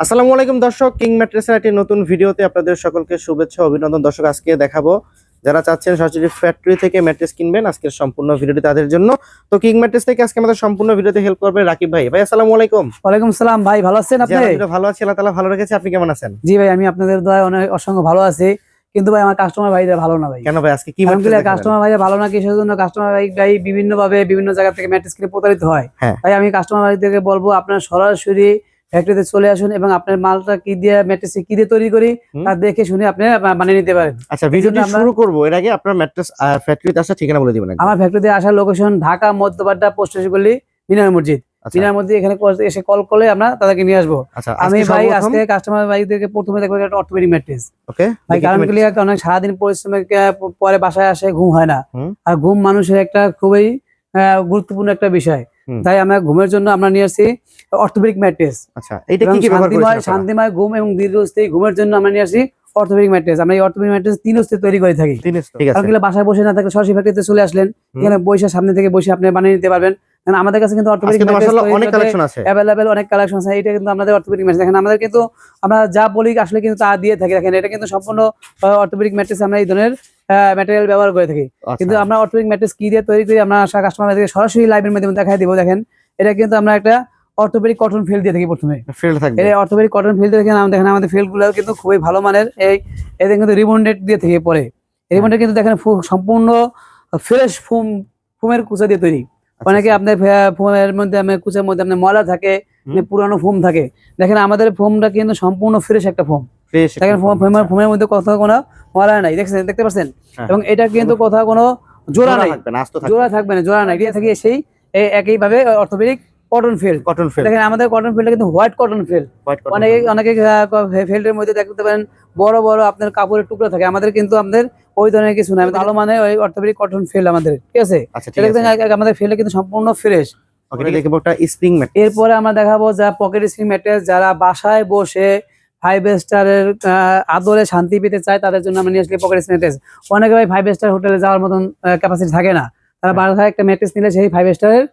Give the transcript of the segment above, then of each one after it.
আসসালামু আলাইকুম দর্শক, কিং ম্যাট্রেসের একটি নতুন ভিডিওতে আপনাদের সকলকে শুভেচ্ছা ও অভিনন্দন। দর্শক, আজকে দেখাবো যারা চাচ্ছেন সরাসরি ফ্যাক্টরি থেকে ম্যাট্রেস কিনবেন, আজকের সম্পূর্ণ ভিডিওটি তাদের জন্য। তো কিং ম্যাট্রেস থেকে আজকে আমাদের সম্পূর্ণ ভিডিওতে হেল্প করবে রাকিব ভাই। ভাই আসসালামু আলাইকুম। ওয়ালাইকুম সালাম ভাই, ভালো আছেন জি, আপনি? আলহামদুলিল্লাহ ভালো আছি, আল্লাহ তাআলা ভালো রেখেছে। আপনি কেমন আছেন? জি ভাই, আমি আপনাদের দয়ায় অনেক অসংখ্য ভালো আছি। কিন্তু ভাই আমার কাস্টমার ভাইরা ভালো না ভাই। কেন ভাই, আজকে কি ম্যাট্রেস আলহামদুলিল্লাহ দেখাবেন? কাস্টমার ভাইরা ভালো না, কিসের জন্য? কাস্টমার ভাই বিভিন্ন ভাবে বিভিন্ন জায়গা থেকে ম্যাট্রেস কিনে প্রতারিত হয়। হ্যাঁ, তাই আমি কাস্টমার ভাইদেরকে বলবো, আপনারা সরাসরি ফ্যাক্টরিতে চলে আসুন এবং আপনার মালটা কি দিয়ে ম্যাট্রেস কি দিয়ে তৈরি করি তা দেখে শুনে আপনি বানিয়ে নিতে পারেন। আচ্ছা, ভিডিওটি শুরু করব এর আগে আপনার ম্যাট্রেস ফ্যাক্টরিতে আসার ঠিকানা বলে দিবেন একদম। আমার ফ্যাক্টরিতে আসার লোকেশন ঢাকা মধ্যপাড্ডা পোস্ট অফিস গলি মিনার মসজিদ। আচ্ছা মিনার মসজিদ এখানে এসে কল করলে আমরা তাদেরকে নিয়ে আসবো। আচ্ছা, আমি ভাই সর্বপ্রথম আজকে কাস্টমার ভাইদেরকে প্রথমে দেখবো একটা অর্থোপেডিক ম্যাট্রেস। ওকে ভাই কারণ কি, অনেক সারাদিন পরিশ্রমের পরে বাসায় আসে, ঘুম হয় না। হুম। আর ঘুম মানুষের একটা খুবই গুরুত্বপূর্ণ একটা বিষয়। তাই আমরা ঘুমের জন্য আমরা নিয়ে আসছি অর্থোপেডিক ম্যাট্রেস। আচ্ছা, এইটা কি কি ব্যবহার করেছেন আপনারা? শান্তিময় ঘুম এবং দীর্ঘস্থায়ী ঘুমের জন্য আমরা নিয়ে আসছি অর্থোপেডিক ম্যাট্রেস। আমরা এই অর্থোপেডিক ম্যাট্রেস 3 স্তরে তৈরি করে থাকি। ঠিক কারণ আছে। কি, বাসায় বসে না থাকলে সরাসরি ফ্যাক্টরিতে চলে আসলেন, এখানে বসে সামনে থেকে বসে আপনি বানিয়ে নিতে পারবেন। কারণ আমাদের কাছে কিন্তু অর্থোপেডিক আজকে তো ম্যাট্রেস মাশাআল্লাহ অনেক কালেকশন আছে। অ্যাভেলেবেল অনেক কালেকশন আছে। এটা কিন্তু আমাদের অর্থোপেডিক ম্যাট্রেস। দেখেন আমাদের কিন্তু আমরা যা বলি আসলে কিন্তু তা দিয়ে থাকি। দেখেন এটা কিন্তু সম্পূর্ণ অর্থোপেডিক ম্যাট্রেস। আমরা এই ধরনের ম্যাটেরিয়াল ব্যবহার করে থাকি। কিন্তু আমরা অর্থোপেডিক ম্যাট্রেস কি দিয়ে তৈরি করি আমরা কাস্টমারদেরকে সরাসরি লাইভের মাধ্যমে দেখাই দিব। দেখেন এটা কিন্তু আমরা একটা অর্থোপেডিক কটন ফিল্ড দিয়ে থাকি। প্রথমে ফিল্ড থাকবে। এই অর্থোপেডিক কটন ফিল্ড দেখেন আমাদের ফিল্ড গুলো কিন্তু খুবই ভালো মানের। এদের কিন্তু রিবন্ডেড দিয়ে থেকে পরে রিবন্ডেড কিন্তু দেখেন সম্পূর্ণ ফ্রেশ ফোমের কুচা দিয়ে তৈরি। অনেকে আপনার ফোমের মধ্যে কুচার মধ্যে আপনার ময়লা থাকে, পুরানো ফোম থাকে। দেখেন আমাদের ফোমটা কিন্তু সম্পূর্ণ ফ্রেশ একটা ফোম। দেখেন ফোমের মধ্যে কোথাও কোনো ময়লা নাই, দেখতে পাচ্ছেন। এবং এটা কিন্তু কোথাও কোনো জোড়া নাই, জোড়া থাকবে না, জোড়া নাই। এটা থেকে সেই একইভাবে অর্থোপেডিক কটন ফিল্ড। দেখেন আমাদের কটন ফিল্ডটা কিন্তু হোয়াইট কটন ফিল্ড। অনেকে ফিল্ডের মধ্যে দেখতে পারেন বড় বড় আপনার কাপড়ের টুকরা থাকে। আমাদের কিন্তু আমাদের ওই ধরনের কিছু না, ভালো মানে ওই অর্থোপেডিক কটন ফিল্ড আমাদের, ঠিক আছে। আমাদের ফিল্ডে কিন্তু সম্পূর্ণ ফ্রেশ। এরপরে আমরা দেখাবো যা পকেট স্প্রিং ম্যাট্রেস। যারা বাসায় বসে 5 স্টারের আদরে শান্তি পেতে চায় তাদের জন্য আমরা নিয়ে আসলে পকেট স্প্রিং ম্যাট্রেস। অনেকে ভাই 5 স্টার হোটেলে যাওয়ার মতন ক্যাপাসিটি থাকে না, তারা বাসায় একটা ম্যাট্রেস নিলে সেই 5 স্টারের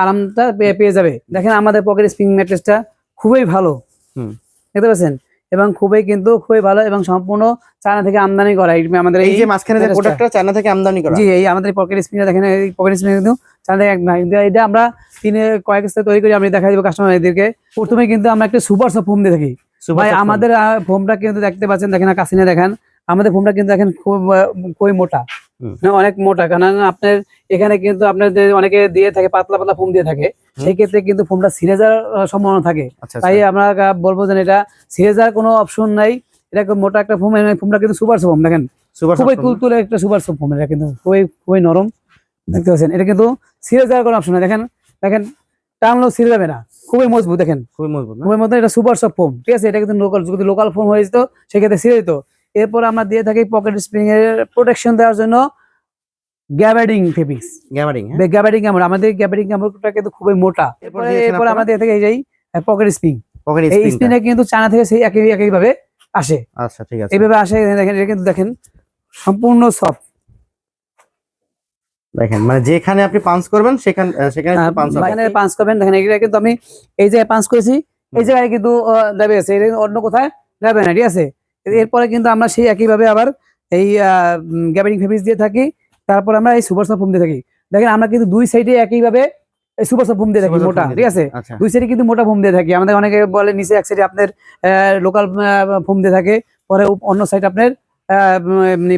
আরামটা পেয়ে যাবে। দেখেন আমাদের পকেট স্প্রিং ম্যাট্রেসটা খুবই ভালো, দেখতে পাচ্ছেন, এবং খুবই ভালো এবং সম্পূর্ণ চায়না থেকে আমদানি করা। আমাদের এই যে মাঝখানে যে প্রোডাক্টটা চায়না থেকে আমদানি করা। জি, এই আমাদের পকেট স্প্রিংটা দেখেন, এই পকেট স্প্রিং কিন্তু চায়না থেকে এটা আমরা কয়েক স্তরে তৈরি করি। আমি দেখাই দিব কাস্টমারদেরকে। প্রথমে কিন্তু আমরা একটা সুপার সফট ফোম দিয়ে থাকি। ভাই আমাদের ফোমটা কিন্তু দেখতে পাচ্ছেন, দেখেন কাছিনে দেখেন আমাদের ফোমটা কিন্তু দেখেন খুবই মোটা, অনেক মোটা। কারণ আপনার এখানে কিন্তু আপনার অনেকে দিয়ে থাকে পাতলা পাতলা ফোম দিয়ে থাকে, সেই ক্ষেত্রে কিন্তু ফোমটা ছিঁড়ে যাওয়ার সম্ভাবনা থাকে। তাই আমরা বলবো যে এটা ছিঁড়ে যাওয়ার কোনো অপশন নাই। এটা মোটা একটা ফোম, ফোমটা কিন্তু সুপার ফোম। দেখেন খুবই তুলতুলে একটা সুপার ফোম। এটা কিন্তু খুবই নরম, দেখতে পাচ্ছেন। এটা কিন্তু ছিঁড়ে যাওয়ার কোনো অপশন নাই। দেখেন টানলেও ছিঁড়ে যাবে না, খুবই মজবুত। দেখেন খুবই মজবুত, এটা সুপার সফট ফোম, ঠিক আছে। এটা কিন্তু যদি লোকাল ফোম হয়ে যেত সেক্ষেত্রে ছিঁড়ে যেত। এরপর আমরা দিয়ে থাকি পকেট স্প্রিং এর প্রোটেকশন দেওয়ার জন্য গ্যাবার্ডিং ফেব্রিক্স। গ্যাবার্ডিং আমাদের গ্যাবার্ডিং কাপড়টা কিন্তু খুবই মোটা। এরপর আমরা দিয়ে থাকি এই পকেট স্প্রিং। এই স্প্রিংটা কিন্তু চায়না থেকে সেই একই ভাবে আসে। আচ্ছা, ঠিক আছে, এইভাবে আসে। দেখেন এটা কিন্তু দেখেন সম্পূর্ণ সফট। দেখেন মানে যেখানে আপনি পাঞ্চ করবেন সেখানে পাঞ্চ করবেন। দেখেন এটা কিন্তু আমি এই জায়গায় পাঞ্চ করেছি, এই জায়গায় কিন্তু যাবে আছে, এটা অন্য কোথায় যাবে না, ঠিক আছে। এরপরে কিন্তু আমরা সেই একইভাবে আবার এই গ্যাবার্ডিং ফেব্রিক্স দিয়ে থাকি। তারপর আমরা এই সুপার সফট ফোম দিয়ে থাকি। দেখেন আমরা কিন্তু দুই সাইডে একইভাবে এই সুপার সফট ফোম দিয়ে থাকি, মোটা, ঠিক আছে। দুই সাইডে কিন্তু মোটা ফোম দিয়ে থাকি। আমাদের অনেকে বলে নিচে এক সাইডে আপনার লোকাল ফোম দিয়ে থাকে, পরে অন্য সাইড আপনার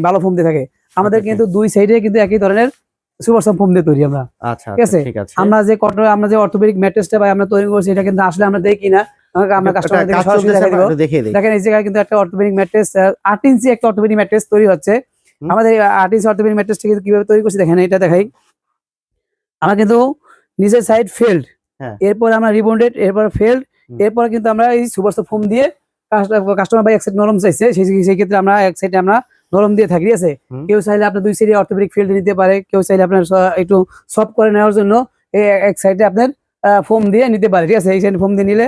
ভালো ফোম দিয়ে থাকে। আমাদের কিন্তু দুই সাইডে কিন্তু একই ধরনের সুপার সফট ফোম দিয়ে তৈরি আমরা, ঠিক আছে। আমরা যে অর্থোপেডিক ম্যাট্রেসটা ভাই আমরা তৈরি করছি, এটা কিন্তু আসলে আমরা দেখি না, আমরা কাস্টমারদের সরাসরি দেখাই দিব। দেখেন এই জায়গায় কিন্তু একটা অর্থোপেডিক ম্যাট্রেস 8 ইঞ্চি একটা অর্থোপেডিক ম্যাট্রেস তৈরি হচ্ছে। আমাদের 8 ইঞ্চি অর্থোপেডিক ম্যাট্রেসটা কিন্তু কিভাবে তৈরি করছি দেখেন, এটা দেখাই। আমরা কিন্তু নিচের সাইড ফেল্ড, এরপর আমরা রিবন্ডেড, এরপর ফেল্ড, এরপর কিন্তু আমরা এই সুপার সফট ফোম দিয়ে কাস্টমার ভাই এক সাইড নরম চাইছে, সেই ক্ষেত্রে আমরা এক সাইডে আমরা নরম দিয়ে থাকি, ঠিক আছে। কেউ চাইলে আপনার দুই সাইডে অর্থোপেডিক ফিল্ড নিতে পারে, কেউ চাইলে আপনার একটু সফট করে নেওয়ার জন্য এক সাইডে আপনার ফোম দিয়ে নিতে পারে, ঠিক আছে। এই সাইডে ফোম দিয়ে নিলে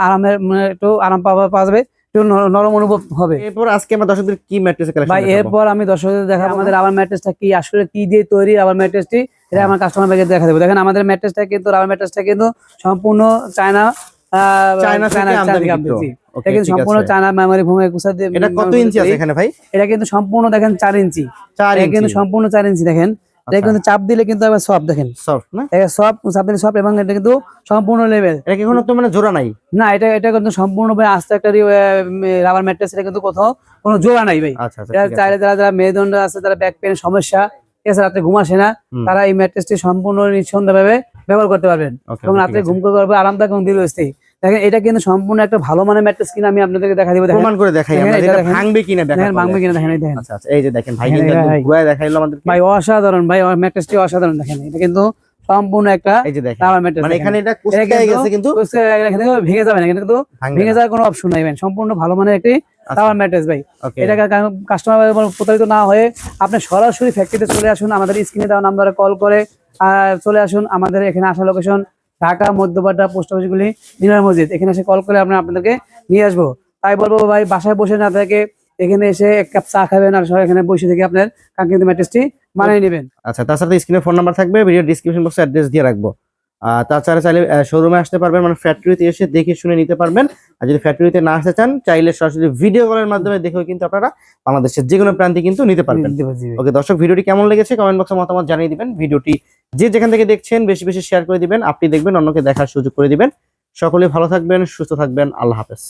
আরামের একটু আরাম পাওয়া যাবে, একটু নরম অনুভব হবে। এরপর আজকে আমরা দর্শকদের কি ম্যাট্রেসের কালেকশন ভাই, এরপর আমি দর্শকদের দেখাবো আমাদের রাবার ম্যাট্রেসটা কি আসলে কি দিয়ে তৈরি। রাবার ম্যাট্রেসটি এটা আমার কাস্টমার ভাইকে দেখা দেবো। দেখেন আমাদের ম্যাট্রেসটা কিন্তু রাবার ম্যাট্রেসটা কিন্তু সম্পূর্ণ চায়না চায়না থেকে আমদানি জি। এটা কিন্তু সম্পূর্ণ চায়না মেমরি ফোম এটা কত ইঞ্চি আছে এখানে ভাই? এটা কিন্তু সম্পূর্ণ দেখেন 4 ইঞ্চি। 4 এটা ইঞ্চি কিন্তু সম্পূর্ণ 4 ইঞ্চি দেখেন। এটা কিন্তু চাপ দিলে কিন্তু আবার সফট দেখেন। সফট না? এটা সফট, চাপ দিলে সফট, এবং এটা কিন্তু সম্পূর্ণ লেভেল। এটা কি কোনো তো মানে জোড়া নাই? না, এটা কিন্তু সম্পূর্ণ ভাই আস্তে একটা রাবার ম্যাট্রেস। এটা কিন্তু কোথাও কোনো জোড়া নাই ভাই। আচ্ছা আচ্ছা এটা ঠিক আছে। চাইলে যারা মেরুদণ্ড আছে, যারা ব্যাক পেন সমস্যা, ঠিক আছে, রাতে ঘুম আসে না, তারা এই ম্যাট্রেসটি সম্পূর্ণ নিঃসন্দেহভাবে ব্যবহার করতে পারবেন Okay, এবং ঠিক রাতে আছে। ঘুম করতে পারবে আরামদায়ক এবং দীর্ঘস্থায়ী। দেখেন এটা কিন্তু সম্পূর্ণ একটা ভালো মানের ম্যাট্রেস কিনা আমি আপনাদেরকে দেখা দিব। দেখেন প্রমাণ করে দেখাই দেখেন, আমরা, এটা এটা দেখেন। ভাঙবে কিনা দেখা দেখেন ভাঙবে কিনা দেখেন, এই দেখেন। আচ্ছা আচ্ছা এই যে দেখেন ভাই দেখেন, কিন্তু এটা একদম ভাই। ঘুরায় দেখাইলো আমাদেরকে। ভাই অসাধারণ ভাই, ম্যাট্রেসটি অসাধারণ। দেখেন এটা কিন্তু সম্পূর্ণ একটা এই যে দেখেন রাবার ম্যাট্রেস। মানে এখানে এটা কুচকায় গেছে কিন্তু এখানে ভেঙে যাবে না, এখানে কিন্তু ভাঙবে ভেঙে না। যাওয়ার কোনো অপশন নাই ভাই। সম্পূর্ণ ভালো মানের একটি রাবার ম্যাট্রেস ভাই। ওকে এটা কাস্টমার প্রতারিত না হয়ে আপনি সরাসরি ফ্যাক্টরিতে চলে আসুন, আমাদের স্ক্রিনে দেওয়া নাম্বারে কল করে চলে আসুন। আমাদের এখানে আসা লোকেশন ঢাকা মধ্যপাড়া পোস্ট অফিসগুলি মিনার মসজিদ। এখানে এসে কল করে আমরা আপনাদেরকে নিয়ে আসবো। তাই বলবো ভাই, বাসায় বসে না থেকে এখানে এসে এক কাপ চা খাবেন আর সবাই এখানে বসে থেকে আপনার কাঙ্ক্ষিত ম্যাট্রেসটি বানিয়ে নেবেন। আচ্ছা তাছাড়া স্ক্রিনে ফোন নাম্বার থাকবে, ভিডিও ডিসক্রিপশন বক্সে অ্যাড্রেস দিয়ে রাখবো। তাছাড়া চাইলে শোরুমে আসতে পারবেন, মানে ফ্যাক্টরিতে এসে দেখে শুনে নিতে পারবেন। আর যদি ফ্যাক্টরিতে না আসতে চান, চাইলে সরাসরি ভিডিও কলের মাধ্যমে দেখেও কিন্তু আপনারা বাংলাদেশের যে কোনো প্রান্তে কিন্তু নিতে পারবেন। ওকে দর্শক, ভিডিওটি কেমন লেগেছে কমেন্ট বক্সে মতামত জানিয়ে দিবেন। ভিডিওটি যে যেখান থেকে দেখছেন বেশি বেশি শেয়ার করে দিবেন, আপনি দেখবেন, অন্যকে দেখার সুযোগ করে দিবেন। সকলে ভালো থাকবেন, সুস্থ থাকবেন, আল্লাহ হাফেজ।